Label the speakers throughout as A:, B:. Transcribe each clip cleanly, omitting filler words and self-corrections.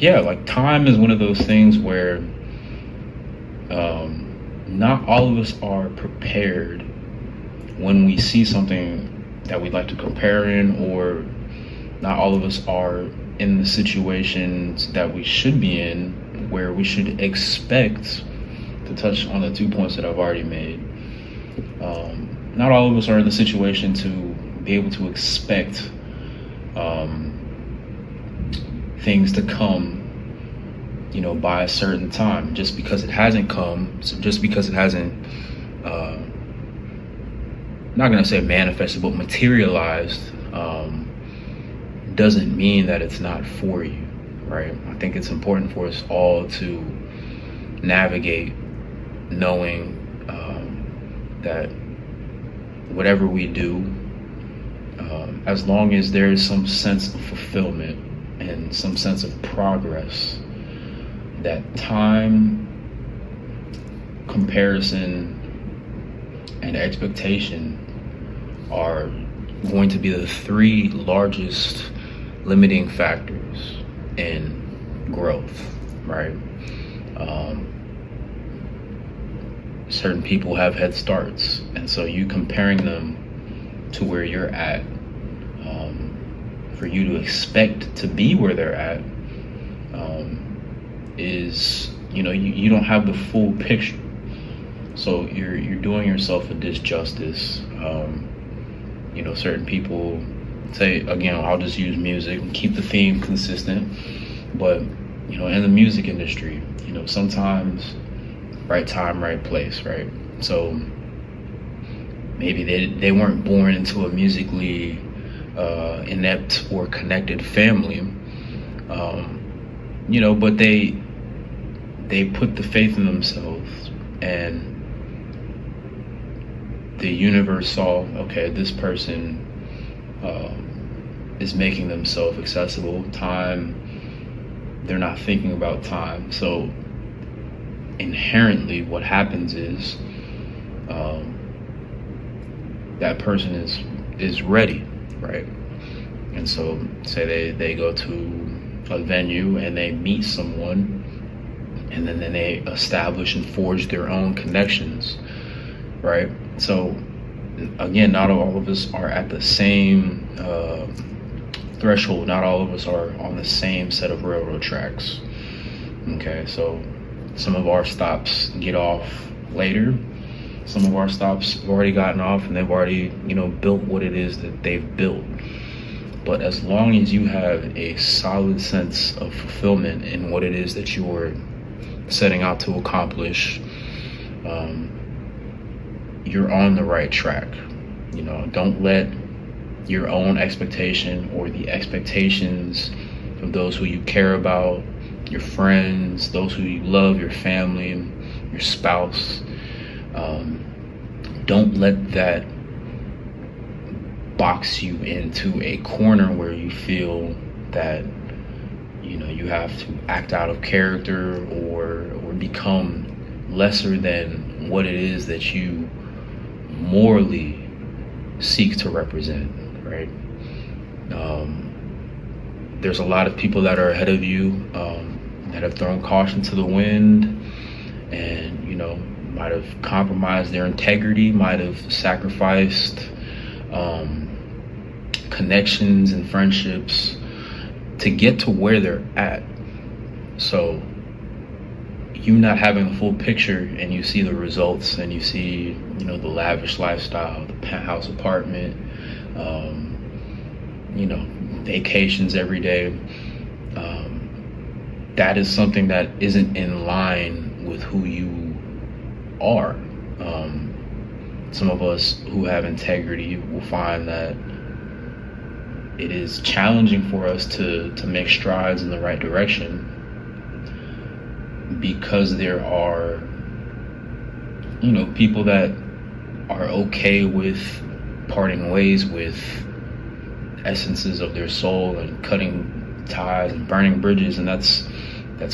A: yeah, like time is one of those things where not all of us are prepared when we see something that we'd like to compare in, or not all of us are in the situations that we should be in where we should expect, to touch on the 2 points that I've already made, not all of us are in the situation to be able to expect things to come, by a certain time. Just because it hasn't come, so just because it hasn't, not gonna say manifested, but materialized, doesn't mean that it's not for you, right? I think it's important for us all to navigate knowing that whatever we do, as long as there is some sense of fulfillment and some sense of progress, that time, comparison, and expectation are going to be the 3 largest limiting factors in growth, right? Certain people have head starts, and so you comparing them to where you're at, for you to expect to be where they're at, is, you don't have the full picture. So you're doing yourself a disjustice. Certain people say, again, I'll just use music and keep the theme consistent, but in the music industry, sometimes right time, right place, right? So maybe they weren't born into a musically inept or connected family, but they put the faith in themselves, and the universe saw, okay, this person is making themselves accessible. Time, they're not thinking about time. So inherently what happens is that person is ready, right? And so say they go to a venue and they meet someone, and then they establish and forge their own connections, right? So again, not all of us are at the same threshold. Not all of us are on the same set of railroad tracks. Okay, so some of our stops get off later. Some of our stops have already gotten off, and they've already, built what it is that they've built. But as long as you have a solid sense of fulfillment in what it is that you are setting out to accomplish, you're on the right track. Don't let your own expectation or the expectations of those who you care about, your friends, those who you love, your family, your spouse, don't let that box you into a corner where you feel that you have to act out of character or become lesser than what it is that you morally seek to represent, right? There's a lot of people that are ahead of you that have thrown caution to the wind, and might have compromised their integrity, might have sacrificed connections and friendships to get to where they're at. So you not having a full picture, and you see the results, and you see the lavish lifestyle, the penthouse apartment, vacations every day, that is something that isn't in line with who you are. Some of us who have integrity will find that it is challenging for us to make strides in the right direction, because there are people that are okay with parting ways with essences of their soul and cutting ties and burning bridges, and that's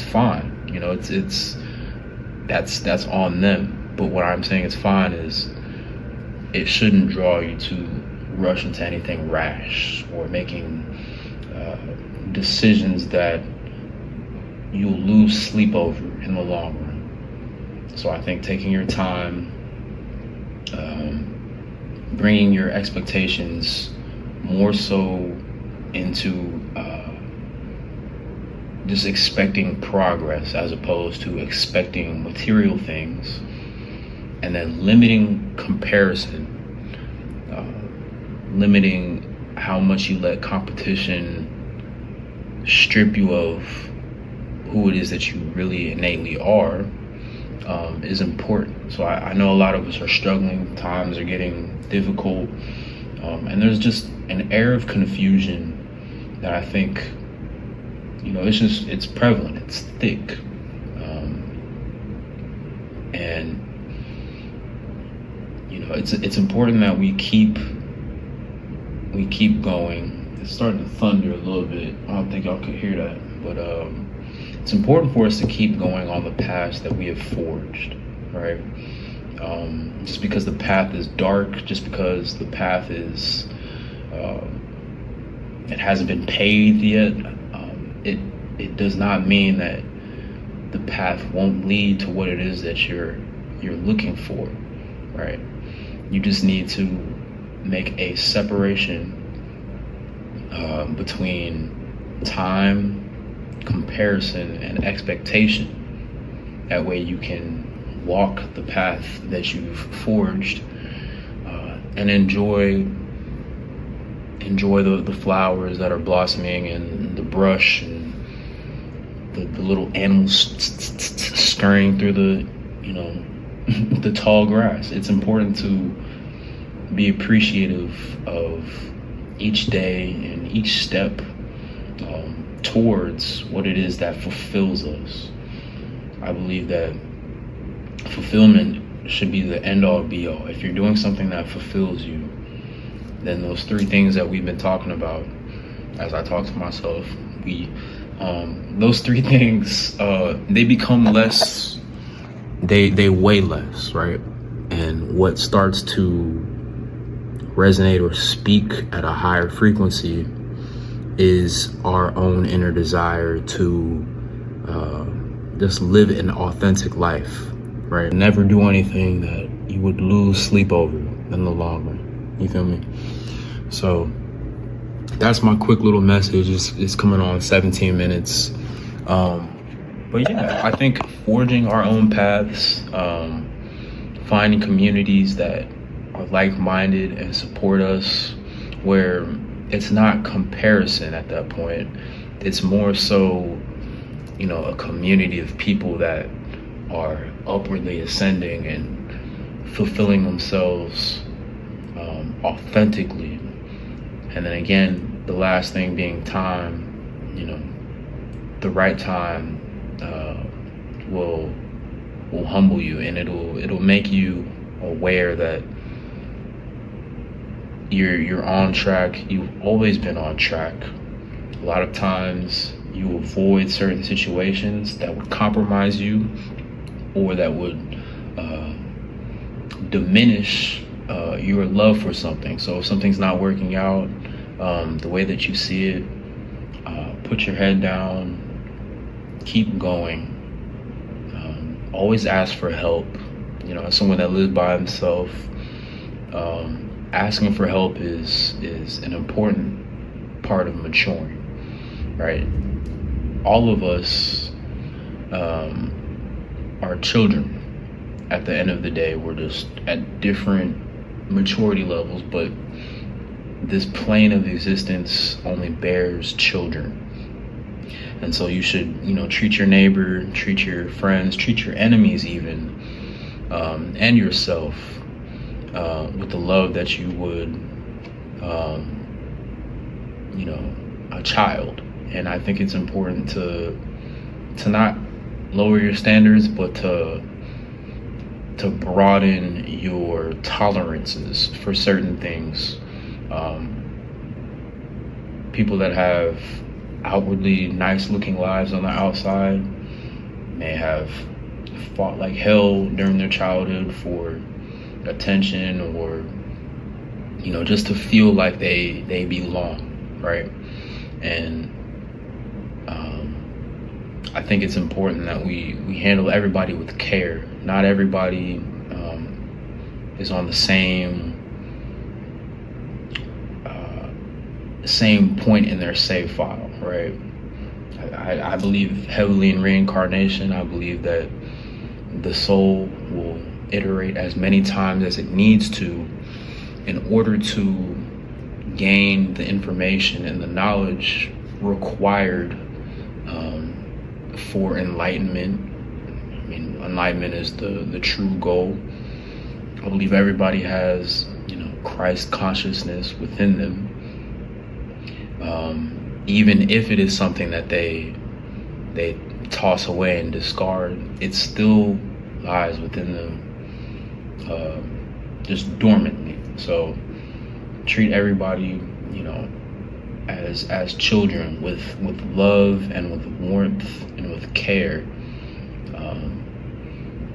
A: fine. That's on them. But what I'm saying is fine is it shouldn't draw you to rush into anything rash or making decisions that you'll lose sleep over in the long run. So I think taking your time, bringing your expectations more so into just expecting progress as opposed to expecting material things, and then limiting comparison, limiting how much you let competition strip you of who it is that you really innately are, is important. So I know a lot of us are struggling, times are getting difficult, and there's just an air of confusion that I think, it's prevalent, it's thick, and it's important that we keep going. It's starting to thunder a little bit. I don't think y'all could hear that, but it's important for us to keep going on the path that we have forged, right? Just because the path is dark, just because the path is it hasn't been paved yet, it does not mean that the path won't lead to what it is that you're looking for, right? You just need to make a separation between time, comparison, and expectation. That way you can walk the path that you've forged, and enjoy the flowers that are blossoming, and the brush, and the little animals scurrying through the the tall grass. It's important to be appreciative of each day and each step towards what it is that fulfills us. I believe that fulfillment should be the end-all be-all. If you're doing something that fulfills you, then those three things that we've been talking about, as I talk to myself, those three things, they become less, they weigh less, right? And what starts to resonate or speak at a higher frequency is our own inner desire to just live an authentic life, right? Never do anything that you would lose sleep over in the long run. You feel me? So that's my quick little message. It's coming on 17 minutes. But yeah, I think forging our own paths, finding communities that are like-minded and support us, where it's not comparison at that point. It's more so, a community of people that are upwardly ascending and fulfilling themselves authentically. And then again, the last thing being time. The right time will humble you, and it'll make you aware that you're on track. You've always been on track. A lot of times you avoid certain situations that would compromise you, or that would diminish your love for something. So if something's not working out the way that you see it, put your head down, keep going. Always ask for help. As someone that lives by himself, asking for help is an important part of maturing, right? All of us are children. At the end of the day, we're just at different maturity levels, but this plane of existence only bears children. And so you should, treat your neighbor, treat your friends, treat your enemies even, and yourself with the love that you would, a child. And I think it's important to not lower your standards, but to broaden your tolerances for certain things. People that have outwardly nice looking lives on the outside may have fought like hell during their childhood for attention, or just to feel like they belong, right? And I think it's important that we handle everybody with care. Not everybody is on the same point in their save file, right? I believe heavily in reincarnation. I believe that the soul will iterate as many times as it needs to in order to gain the information and the knowledge required for enlightenment. I mean, enlightenment is the true goal. I believe everybody has, Christ consciousness within them. Even if it is something that they toss away and discard, it still lies within them, just dormantly. So treat everybody, as children with love and with warmth and with care,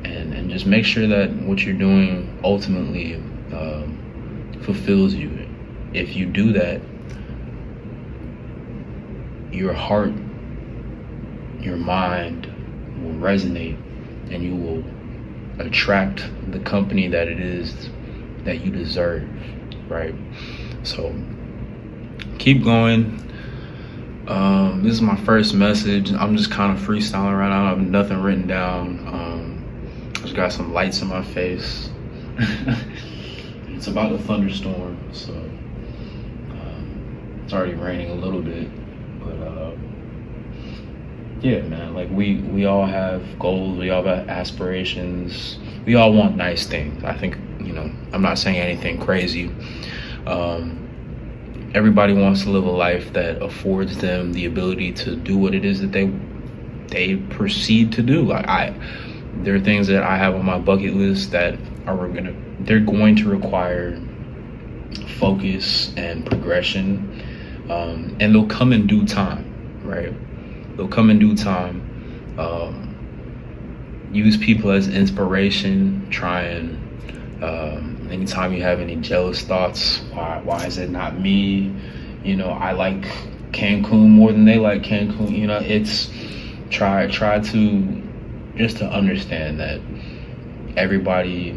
A: and just make sure that what you're doing ultimately fulfills you. If you do that, your heart, your mind will resonate, and you will attract the company that it is that you deserve, right? So keep going. This is my first message. I'm just kind of freestyling right now. I have nothing written down. I just got some lights in my face. It's about a thunderstorm, so it's already raining a little bit. But yeah, man, like we all have goals, we all have aspirations, we all want nice things. I think, I'm not saying anything crazy. Everybody wants to live a life that affords them the ability to do what it is that they proceed to do. Like there are things that I have on my bucket list that they're going to require focus and progression. And they'll come in due time, right? They'll come in due time. Use people as inspiration. Try and anytime you have any jealous thoughts, why is it not me? I like Cancun more than they like Cancun. It's try to just to understand that everybody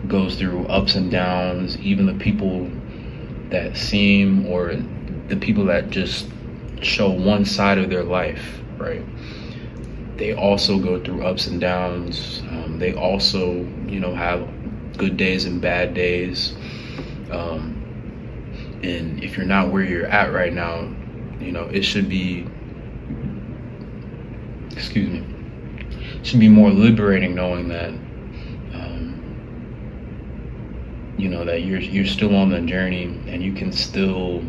A: goes through ups and downs. Even the people that seem, or the people that just show one side of their life, right? They also go through ups and downs. They also, have good days and bad days. And if you're not where you're at right now, it should be, it should be more liberating knowing that, that you're still on the journey, and you can still,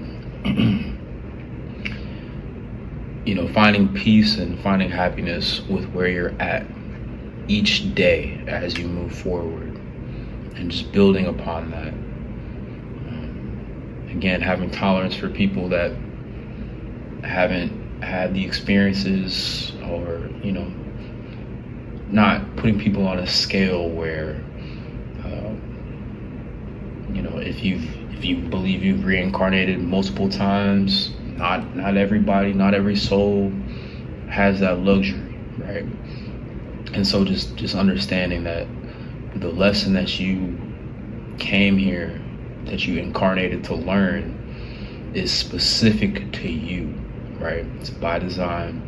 A: finding peace and finding happiness with where you're at each day as you move forward, and just building upon that. Again, having tolerance for people that haven't had the experiences, or, not putting people on a scale where, if you believe you've reincarnated multiple times, not everybody, not every soul has that luxury, right? And so just understanding that the lesson that you came here, that you incarnated to learn, is specific to you, right? It's by design.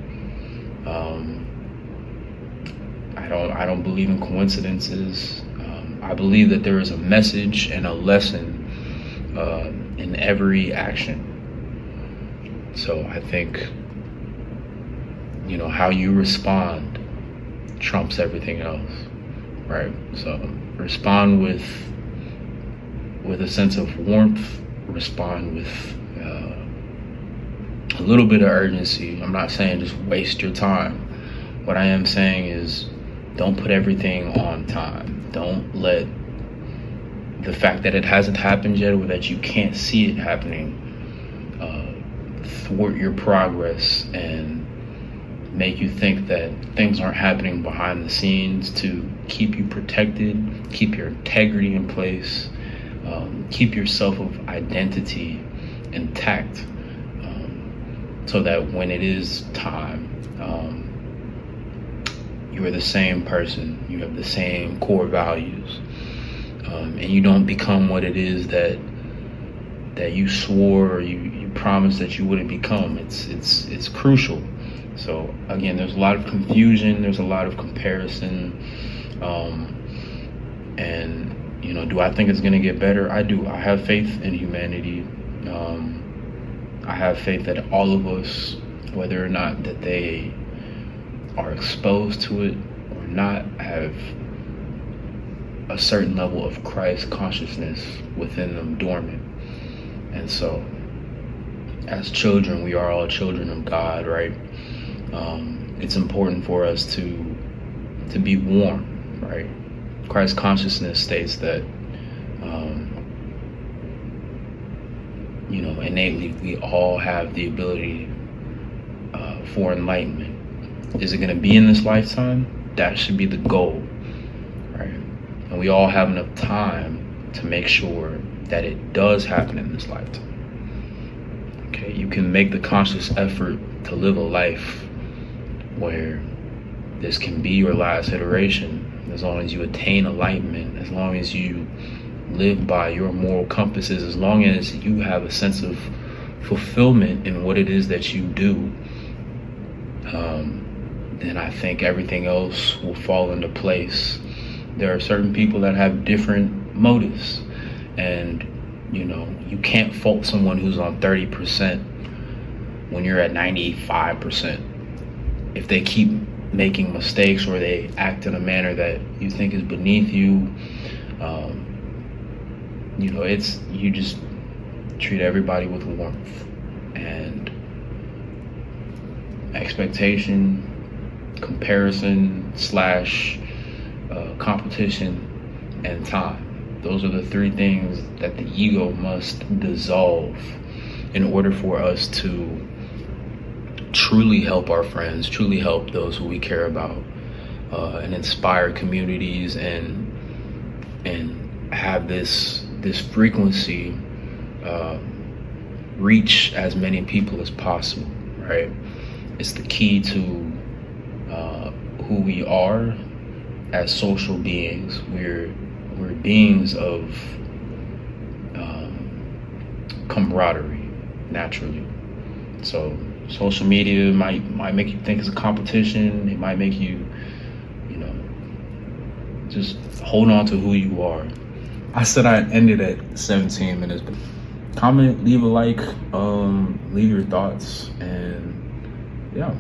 A: I don't believe in coincidences. I believe that there is a message and a lesson in every action. So I think, how you respond trumps everything else, right? So respond with a sense of warmth, respond with a little bit of urgency. I'm not saying just waste your time. What I am saying is, don't put everything on time. Don't let the fact that it hasn't happened yet, or that you can't see it happening, thwart your progress and make you think that things aren't happening behind the scenes to keep you protected, keep your integrity in place, keep your self of identity intact. so that when it is time, you are the same person, you have the same core values, and you don't become what it is that you swore or you promised that you wouldn't become. It's crucial. So again, there's a lot of confusion, there's a lot of comparison, and do I think it's going to get better? I do. I have faith in humanity. I have faith that all of us, whether or not that they are exposed to it or not, have a certain level of Christ consciousness within them dormant. And so as children, we are all children of God, right? It's important for us to be warm, right? Christ consciousness states that innately we all have the ability for enlightenment. Is it going to be in this lifetime? That should be the goal, right? And we all have enough time to make sure that it does happen in this lifetime. Okay, you can make the conscious effort to live a life where this can be your last iteration, as long as you attain enlightenment, as long as you live by your moral compasses, as long as you have a sense of fulfillment in what it is that you do, then I think everything else will fall into place. There are certain people that have different motives, and you can't fault someone who's on 30% when you're at 95%. If they keep making mistakes or they act in a manner that you think is beneath you, you just treat everybody with warmth and expectation, comparison / competition, and time. Those are the three things that the ego must dissolve in order for us to truly help our friends, truly help those who we care about, and inspire communities, and have this frequency reach as many people as possible, right? It's the key to who we are as social beings. We're beings of camaraderie, naturally. So social media might make you think it's a competition. It might make you, just hold on to who you are. I said I ended at 17 minutes, but comment, leave a like, leave your thoughts, and yeah.